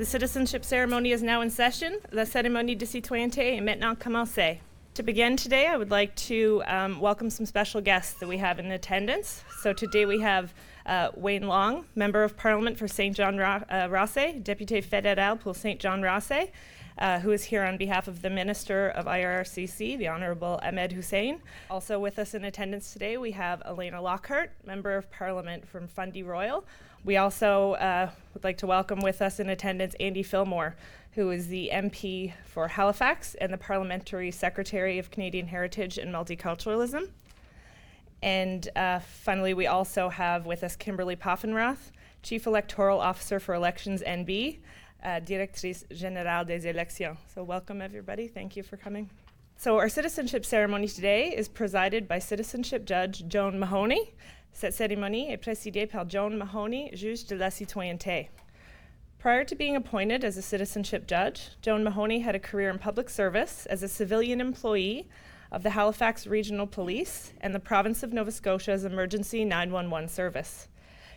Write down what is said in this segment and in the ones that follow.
The citizenship ceremony is now in session. La cérémonie de citoyenneté est maintenant commencée. To begin today, I would like to welcome some special guests that we have in attendance. So today we have Wayne Long, Member of Parliament for St. John-Rothesay, Député fédéral pour St. John-Rothesay, who is here on behalf of the Minister of I.R.C.C, the Honourable Ahmed Hussein. Also with us in attendance today, we have Alaina Lockhart, Member of Parliament from Fundy Royal. We also would like to welcome with us in attendance Andy Fillmore, who is the MP for Halifax and the Parliamentary Secretary of Canadian Heritage and Multiculturalism. And finally, we also have with us Kimberly Poffenroth, Chief Electoral Officer for Elections NB, Directrice Générale des Élections. So welcome, everybody. Thank you for coming. So our citizenship ceremony today is presided by Citizenship Judge Joan Mahoney. Cette cérémonie est présidée par Joan Mahoney, juge de la citoyenneté. Prior to being appointed as a citizenship judge, Joan Mahoney had a career in public service as a civilian employee of the Halifax Regional Police and the Province of Nova Scotia's Emergency 911 Service.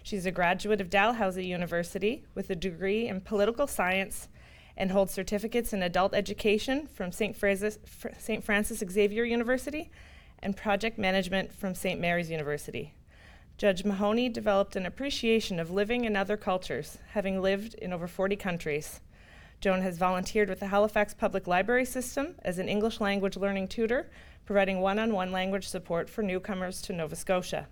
She's a graduate of Dalhousie University with a degree in political science and holds certificates in adult education from St. Francis Xavier University and project management from St. Mary's University. Judge Mahoney developed an appreciation of living in other cultures, having lived in over 40 countries. Joan has volunteered with the Halifax Public Library System as an English language learning tutor, providing one-on-one language support for newcomers to Nova Scotia.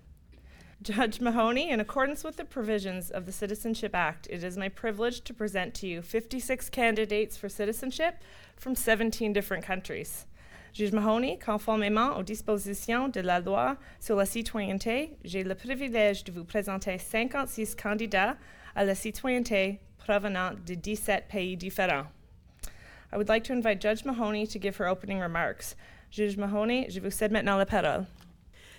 Judge Mahoney, in accordance with the provisions of the Citizenship Act, it is my privilege to present to you 56 candidates for citizenship from 17 different countries. Juge Mahoney, conformément aux dispositions de la loi sur la citoyenneté, j'ai le privilège de vous présenter 56 candidats à la citoyenneté provenant de 17 pays différents. I would like to invite Judge Mahoney to give her opening remarks. Juge Mahoney, je vous cède maintenant la parole.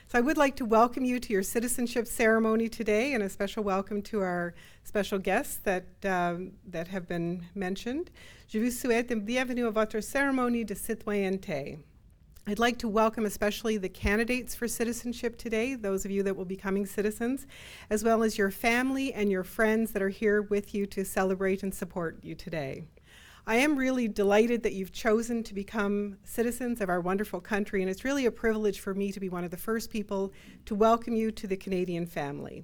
So I would like to welcome you to your citizenship ceremony today, and a special welcome to our special guests that have been mentioned. Je vous souhaite une bienvenue à votre cérémonie de citoyenneté. I'd like to welcome especially the candidates for citizenship today, those of you that will be becoming citizens, as well as your family and your friends that are here with you to celebrate and support you today. I am really delighted that you've chosen to become citizens of our wonderful country, and it's really a privilege for me to be one of the first people to welcome you to the Canadian family.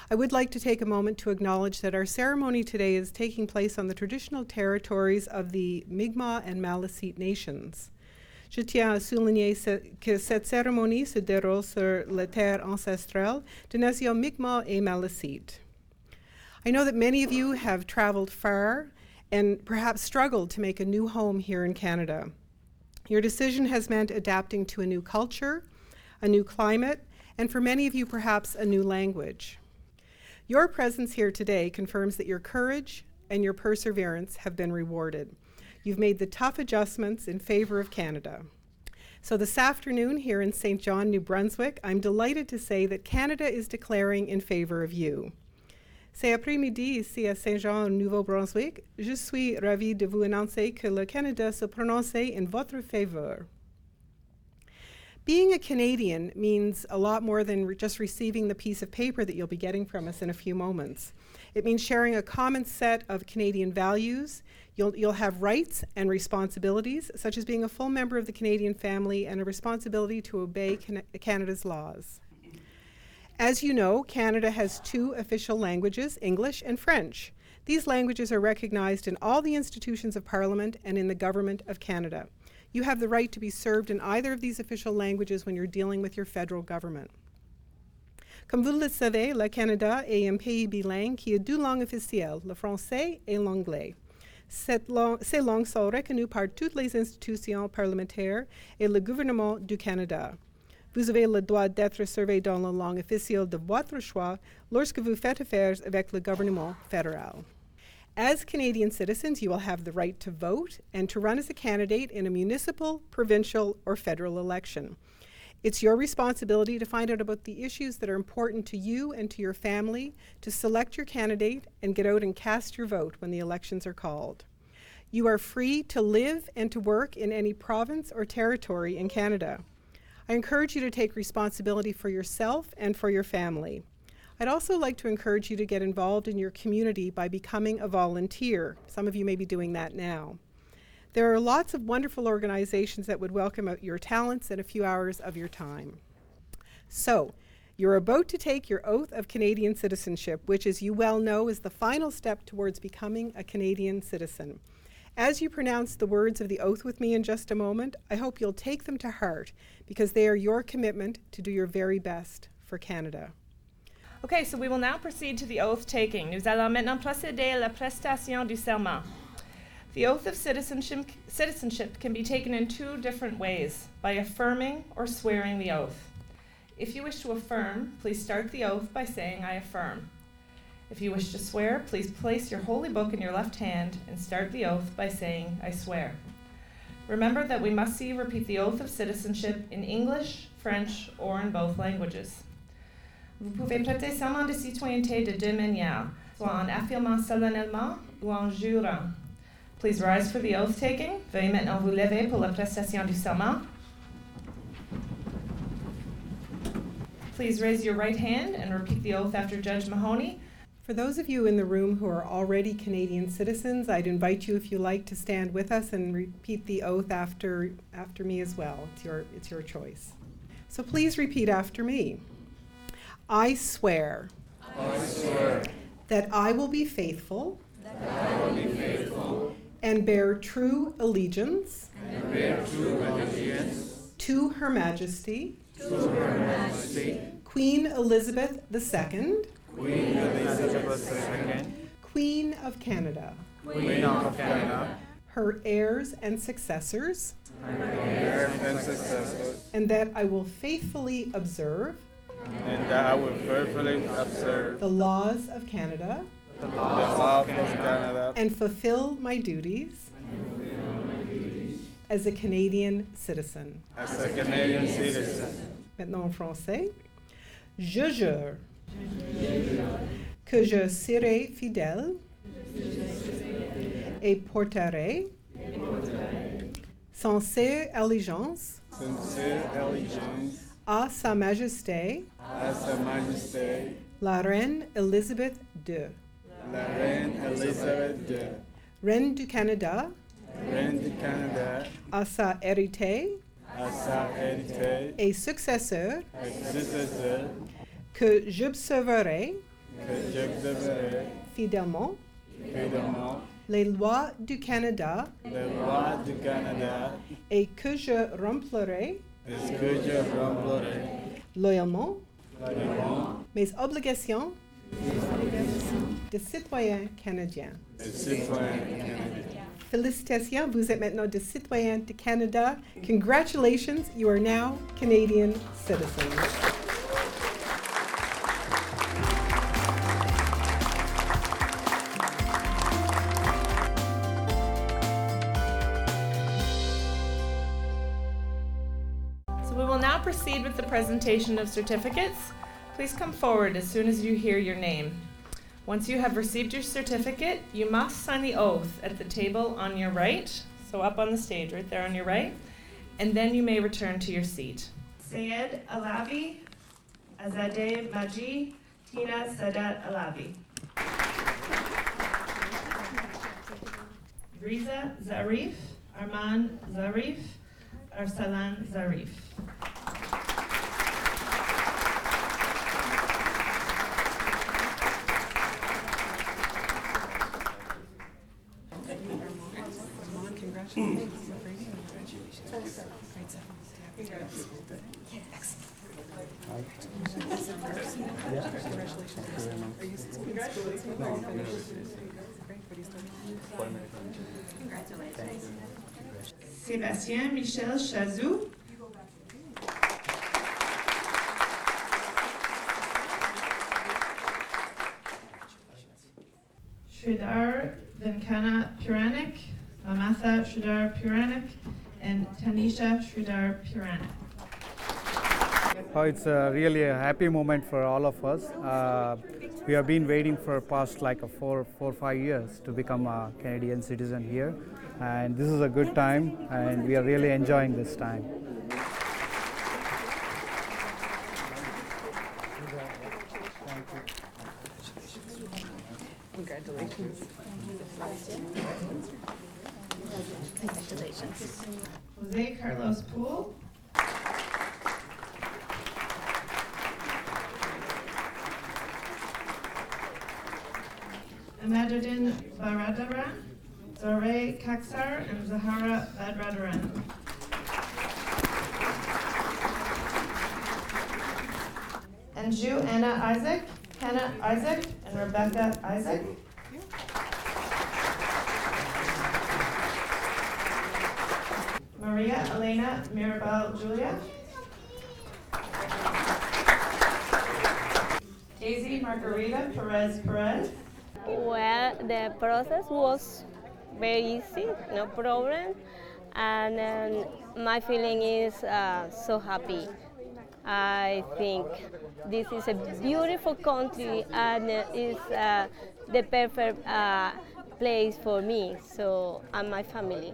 I would like to take a moment to acknowledge that our ceremony today is taking place on the traditional territories of the Mi'kmaq and Maliseet nations. Je tiens à souligner que cette cérémonie se déroule sur la terre ancestrale des nations Mi'kmaq et Maliseet. I know that many of you have traveled far and perhaps struggled to make a new home here in Canada. Your decision has meant adapting to a new culture, a new climate, and for many of you perhaps a new language. Your presence here today confirms that your courage and your perseverance have been rewarded. You've made the tough adjustments in favor of Canada. So this afternoon here in St. John, New Brunswick, I'm delighted to say that Canada is declaring in favor of you. Cet après-midi, ici à Saint-Jean, Nouveau-Brunswick, je suis ravie de vous annoncer que le Canada se prononce in votre faveur. Being a Canadian means a lot more than just receiving the piece of paper that you'll be getting from us in a few moments. It means sharing a common set of Canadian values. You'll have rights and responsibilities, such as being a full member of the Canadian family and a responsibility to obey Canada's laws. As you know, Canada has two official languages, English and French. These languages are recognized in all the institutions of Parliament and in the Government of Canada. You have the right to be served in either of these official languages when you're dealing with your federal government. Comme vous le savez, le Canada est un pays bilingue qui a deux langues officielles, le français et l'anglais. Ces langues sont reconnues par toutes les institutions parlementaires et le gouvernement du Canada. Vous avez le droit d'être servi dans la langue officielle de votre choix lorsque vous faites affaires avec le gouvernement fédéral. As Canadian citizens, you will have the right to vote and to run as a candidate in a municipal, provincial, or federal election. It's your responsibility to find out about the issues that are important to you and to your family, to select your candidate, and get out and cast your vote when the elections are called. You are free to live and to work in any province or territory in Canada. I encourage you to take responsibility for yourself and for your family. I'd also like to encourage you to get involved in your community by becoming a volunteer. Some of you may be doing that now. There are lots of wonderful organizations that would welcome your talents and a few hours of your time. So, you're about to take your oath of Canadian citizenship, which, as you well know, is the final step towards becoming a Canadian citizen. As you pronounce the words of the oath with me in just a moment, I hope you'll take them to heart because they are your commitment to do your very best for Canada. Okay, so we will now proceed to the oath taking. Nous allons maintenant procéder à la prestation du serment. The oath of citizenship can be taken in two different ways, by affirming or swearing the oath. If you wish to affirm, please start the oath by saying, I affirm. If you wish to swear, please place your holy book in your left hand and start the oath by saying, I swear. Remember that we must see you repeat the oath of citizenship in English, French, or in both languages. Vous pouvez prêter serment de citoyenneté de deux manières, soit en affirmant solennellement ou en jurant. Please rise for the oath taking. Veuillez maintenant vous lever pour la prestation du serment. Please raise your right hand and repeat the oath after Judge Mahoney. For those of you in the room who are already Canadian citizens, I'd invite you, if you like, to stand with us and repeat the oath after me as well. It's your choice. So please repeat after me. I swear, that I will be faithful, and bear true allegiance, to Her Majesty, Queen Elizabeth II, Queen of Canada, her heirs and successors, and that I will faithfully observe the laws of Canada, and fulfill my duties as a Canadian citizen. Maintenant en français. Je jure que je serai fidèle et porterai sincère allégeance à Sa Majesté, la Reine Elizabeth II, Reine du Canada, à sa hérité et successeur, que j'observerai fidèlement les lois du Canada et que je remplirai loyalement mes obligations de citoyen canadien. Félicitations, vous êtes maintenant des citoyens du Canada. Congratulations, you are now Canadian citizens. So we will now proceed with the presentation of certificates. Please come forward as soon as you hear your name. Once you have received your certificate, you must sign the oath at the table on your right, so up on the stage right there on your right, and then you may return to your seat. Sayed Alavi, Azadeh Maji, Tina Sadat Alavi. Riza Zarif, Arman Zarif, Arsalan Zarif. Sébastien Michel Chazou. Sridhar Venkana Puranik, Amatha Sridhar Puranik, and Tanisha Sridhar Puranik. Oh, it's really a happy moment for all of us. We have been waiting for past like 4 or 5 years to become a Canadian citizen here, and this is a good time, and we are really enjoying this time. Thank you. Congratulations. Congratulations. Jose Carlos Poole. Amadouddin Baradaran, Zoreh Kaksar, and Zahara Badradaran. Anju Anna Isaac, Hannah Isaac, and Rebecca Isaac. Maria Alaina Mirabal Julia. Daisy Margarita Perez Perez. Well, the process was very easy, no problem, and my feeling is so happy. I think this is a beautiful country and is the perfect place for me, so and my family.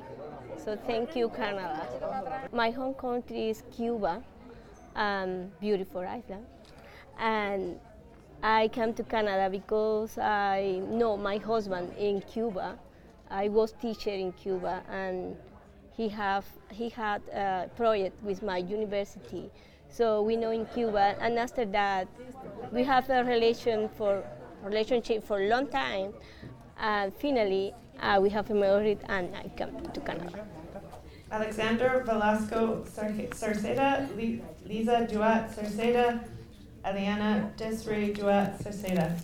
So thank you, Canada. My home country is Cuba, beautiful island, and I came to Canada because I know my husband in Cuba. I was teacher in Cuba, and he had a project with my university. So we know in Cuba, and after that, we have a relationship for a long time. And finally, we have married, and I come to Canada. Alexander Velasco Sarceda, Lisa Duat Sarceda, Eliana Desiree Duat Sarceda.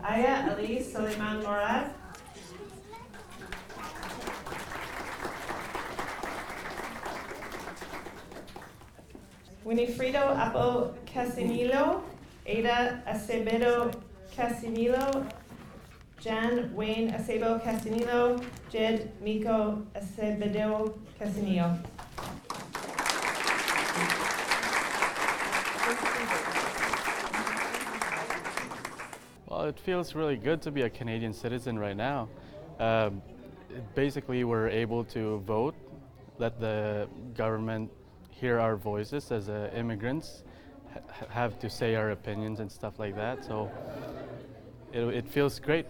Aya Ali Suleiman Morad. Winifredo Apo Casinillo, Aida Acevedo Casinillo, Jan Wayne Acebo Casinillo, Jed Miko Acevedo Casinillo. Well, it feels really good to be a Canadian citizen right now. Basically, we're able to vote, let the government hear our voices as immigrants, have to say our opinions and stuff like that. So it feels great.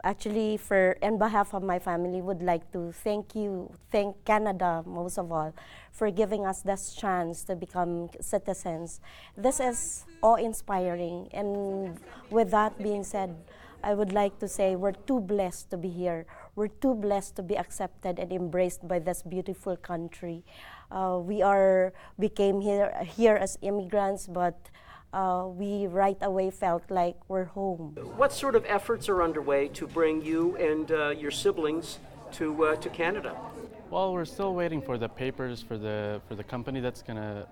Actually, on behalf of my family, would like to thank Canada most of all, for giving us this chance to become citizens. This is awe-inspiring, and with that being said, I would like to say we're too blessed to be here. We're too blessed to be accepted and embraced by this beautiful country. We came here as immigrants, but we right away felt like we're home. What sort of efforts are underway to bring you and your siblings to Canada? Well, we're still waiting for the papers for the company that's gonna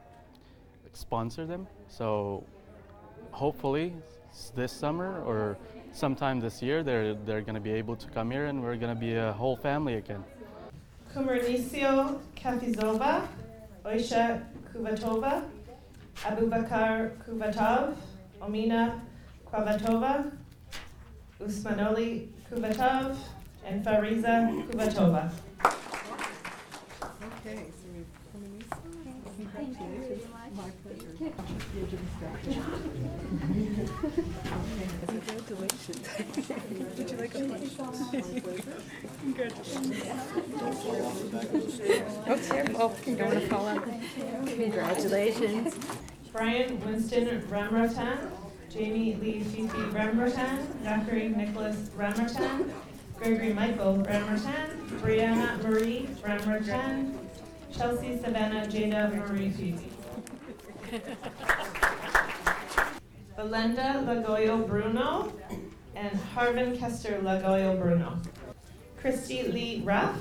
sponsor them. So hopefully this summer or sometime this year, they're gonna be able to come here, and we're gonna be a whole family again. Kumernisio Kafizova, Oisha Kuvatova, Abubakar Kuvatov, Omina Kwavatova, Usmanoli Kuvatov, and Fariza Kuvatova. Okay, so we've congratulations. My pleasure. Congratulations. Would you like a punch? Congratulations. Oh, careful. You don't want to fall out. Congratulations. Brian Winston Ramrotan, Jamie Lee Fifi Ramrotan, Zachary Nicholas Ramrotan, Gregory Michael Ramrotan, Brianna Marie Ramrotan, Chelsea Savannah Jada Marie Fifi. Belinda Lagoyo Bruno and Harvin Kester Lagoyo Bruno. Christy Lee Raff.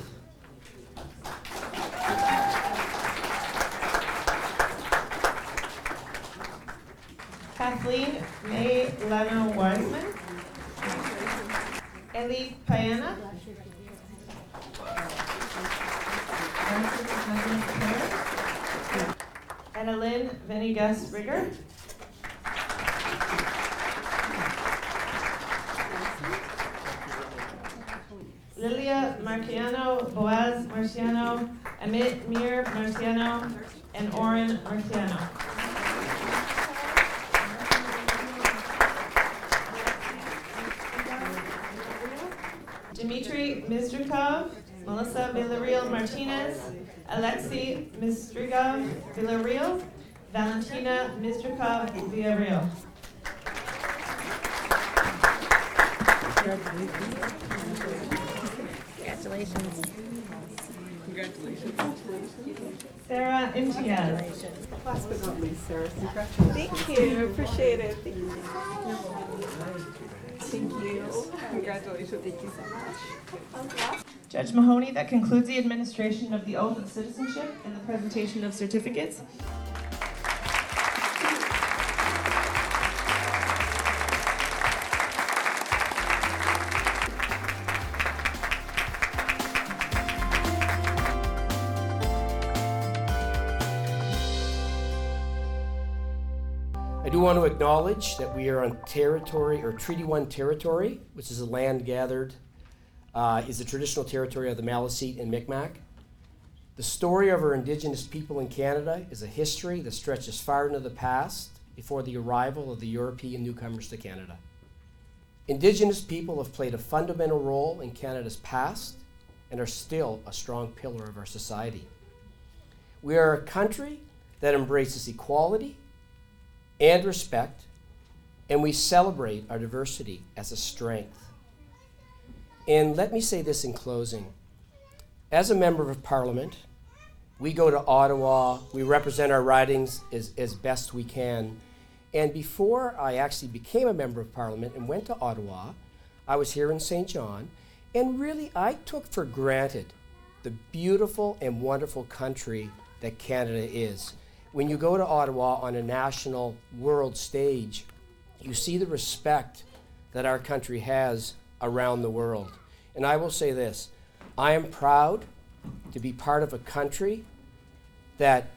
Kathleen May Leno Wiseman. Ellie Payana. Adeline Venegas Rigger. Lilia Marciano, Boaz Marciano, Amit Mir Marciano, and Oren Marciano. Dmitry Mizdrikov, Melissa Villarreal Martinez, Alexei Mizdrikov Villarreal, Valentina Mizdrikov Villarreal. Congratulations. Sarah Intiaz. Last but not least, Sarah, congratulations. Thank you. Appreciate it. Thank you. Thank you. Congratulations. Thank you so much. Judge Mahoney, that concludes the administration of the oath of citizenship and the presentation of certificates. I do want to acknowledge that we are on territory, or Treaty 1 territory, which is a land gathered, is the traditional territory of the Maliseet and Mi'kmaq. The story of our Indigenous people in Canada is a history that stretches far into the past before the arrival of the European newcomers to Canada. Indigenous people have played a fundamental role in Canada's past and are still a strong pillar of our society. We are a country that embraces equality and respect, and we celebrate our diversity as a strength. And let me say this in closing. As a member of Parliament, we go to Ottawa, we represent our ridings as best we can. And before I actually became a member of Parliament and went to Ottawa, I was here in St. John, and really I took for granted the beautiful and wonderful country that Canada is. When you go to Ottawa on a national world stage, you see the respect that our country has around the world. And I will say this, I am proud to be part of a country that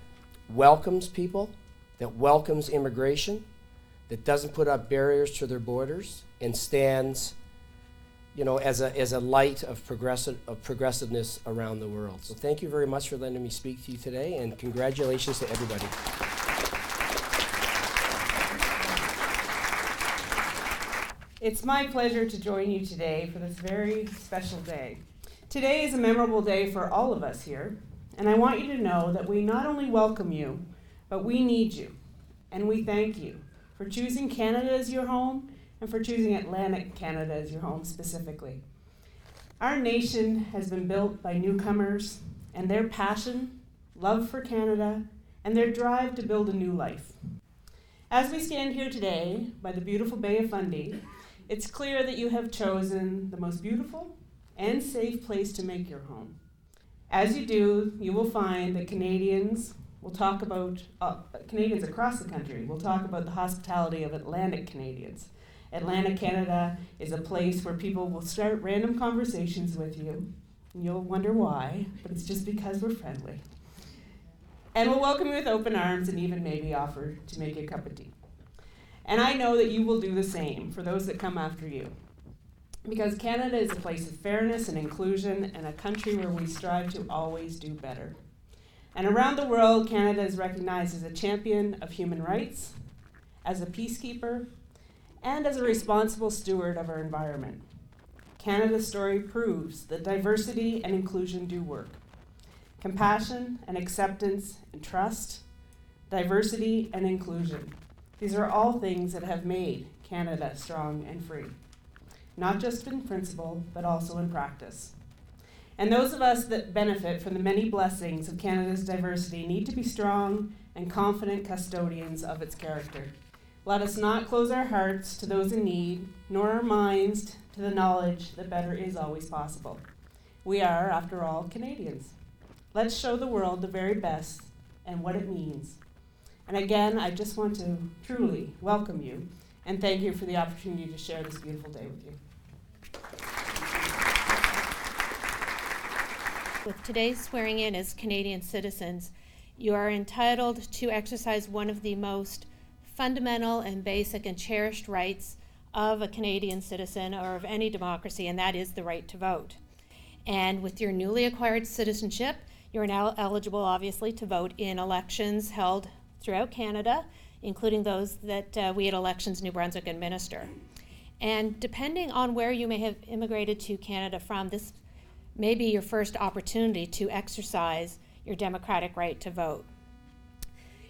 welcomes people, that welcomes immigration, that doesn't put up barriers to their borders, and stands, you know, as a light of progressiveness around the world. So thank you very much for letting me speak to you today, and congratulations to everybody. It's my pleasure to join you today for this very special day. Today is a memorable day for all of us here, and I want you to know that we not only welcome you, but we need you, and we thank you for choosing Canada as your home and for choosing Atlantic Canada as your home specifically. Our nation has been built by newcomers, and their passion, love for Canada, and their drive to build a new life. As we stand here today by the beautiful Bay of Fundy, it's clear that you have chosen the most beautiful and safe place to make your home. As you do, you will find that Canadians across the country will talk about the hospitality of Atlantic Canadians. Atlantic Canada is a place where people will start random conversations with you, and you'll wonder why, but it's just because we're friendly. And we'll welcome you with open arms and even maybe offer to make you a cup of tea. And I know that you will do the same for those that come after you. Because Canada is a place of fairness and inclusion, and a country where we strive to always do better. And around the world, Canada is recognized as a champion of human rights, as a peacekeeper, and as a responsible steward of our environment. Canada's story proves that diversity and inclusion do work. Compassion and acceptance and trust, diversity and inclusion. These are all things that have made Canada strong and free. Not just in principle, but also in practice. And those of us that benefit from the many blessings of Canada's diversity need to be strong and confident custodians of its character. Let us not close our hearts to those in need, nor our minds to the knowledge that better is always possible. We are, after all, Canadians. Let's show the world the very best and what it means. And again, I just want to truly welcome you and thank you for the opportunity to share this beautiful day with you. With today's swearing in as Canadian citizens, you are entitled to exercise one of the most fundamental and basic and cherished rights of a Canadian citizen or of any democracy, and that is the right to vote. And with your newly acquired citizenship, you're now eligible, obviously, to vote in elections held throughout Canada, including those that we at Elections New Brunswick administer. And depending on where you may have immigrated to Canada from, this may be your first opportunity to exercise your democratic right to vote.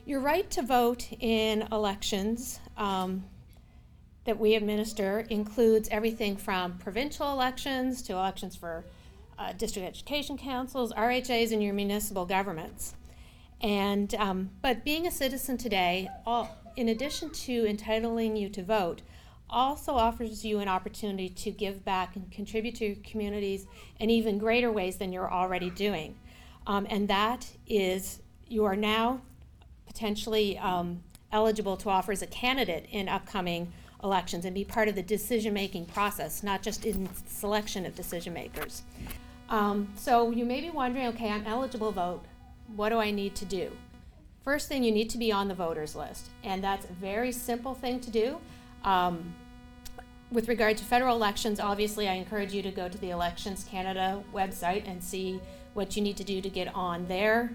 Your right to vote in elections that we administer includes everything from provincial elections to elections for district education councils, RHAs, and your municipal governments. And but being a citizen today, in addition to entitling you to vote, also offers you an opportunity to give back and contribute to your communities in even greater ways than you're already doing. And that is, you are now potentially eligible to offer as a candidate in upcoming elections and be part of the decision-making process, not just in selection of decision makers. So you may be wondering, okay, I'm eligible to vote. What do I need to do? First thing, you need to be on the voters list, and that's a very simple thing to do. With regard to federal elections, obviously I encourage you to go to the Elections Canada website and see what you need to do to get on their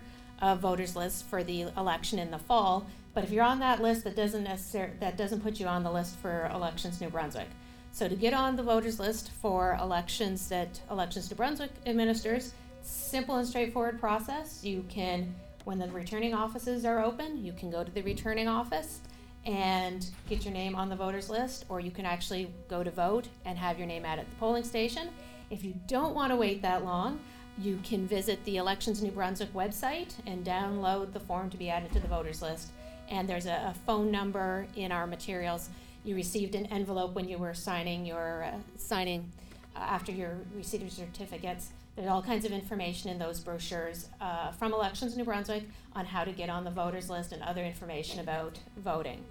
voters list for the election in the fall. But if you're on that list, that doesn't put you on the list for Elections New Brunswick. So to get on the voters list for elections that Elections New Brunswick administers, simple and straightforward process. You can, when the returning offices are open, you can go to the returning office and get your name on the voters list, or you can actually go to vote and have your name added at the polling station. If you don't want to wait that long, you can visit the Elections New Brunswick website and download the form to be added to the voters list. And there's a phone number in our materials. You received an envelope when you were signing after you received your certificates. There's all kinds of information in those brochures from Elections New Brunswick on how to get on the voters list and other information about voting.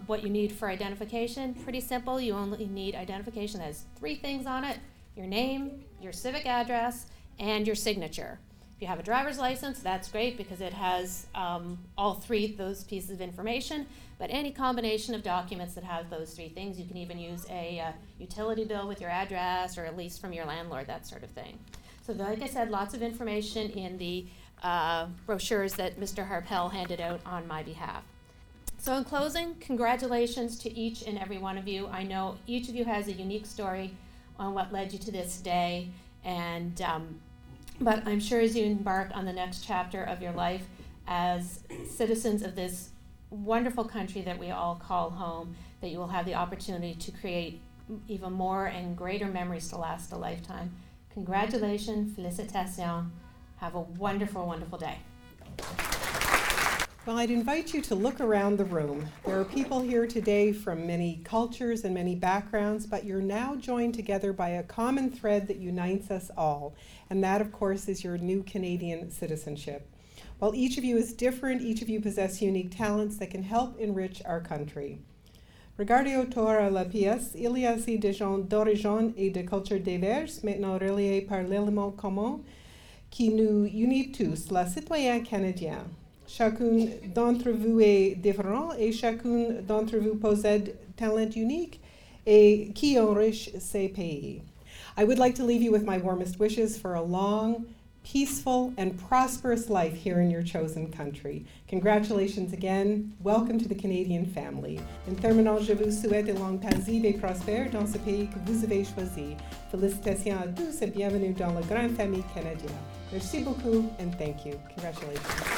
What you need for identification, pretty simple. You only need identification that has 3 things on it: your name, your civic address, and your signature. If you have a driver's license, that's great because it has all 3 of those pieces of information, but any combination of documents that have those 3 things, you can even use a utility bill with your address or a lease from your landlord, that sort of thing. So like I said, lots of information in the brochures that Mr. Harpel handed out on my behalf. So in closing, congratulations to each and every one of you. I know each of you has a unique story on what led you to this day, and but I'm sure as you embark on the next chapter of your life as citizens of this wonderful country that we all call home, that you will have the opportunity to create even more and greater memories to last a lifetime. Congratulations, félicitations. Have a wonderful, wonderful day. Well, I'd invite you to look around the room. There are people here today from many cultures and many backgrounds, but you're now joined together by a common thread that unites us all, and that, of course, is your new Canadian citizenship. While each of you is different, each of you possess unique talents that can help enrich our country. Regardez autour à la pièce, il y a aussi des gens d'origine et de cultures diverses, maintenant reliés par l'élément commun qui nous unit tous, la citoyen canadien. Chacun d'entre vous est différent et chacun d'entre vous possède talent unique et qui enrichit ces pays. I would like to leave you with my warmest wishes for a long, peaceful, and prosperous life here in your chosen country. Congratulations again. Welcome to the Canadian family. En terminant, je vous souhaite une longue paisible et prospère dans ce pays que vous avez choisi. Félicitations à tous et bienvenue dans la grande famille canadienne. Merci beaucoup and thank you. Congratulations.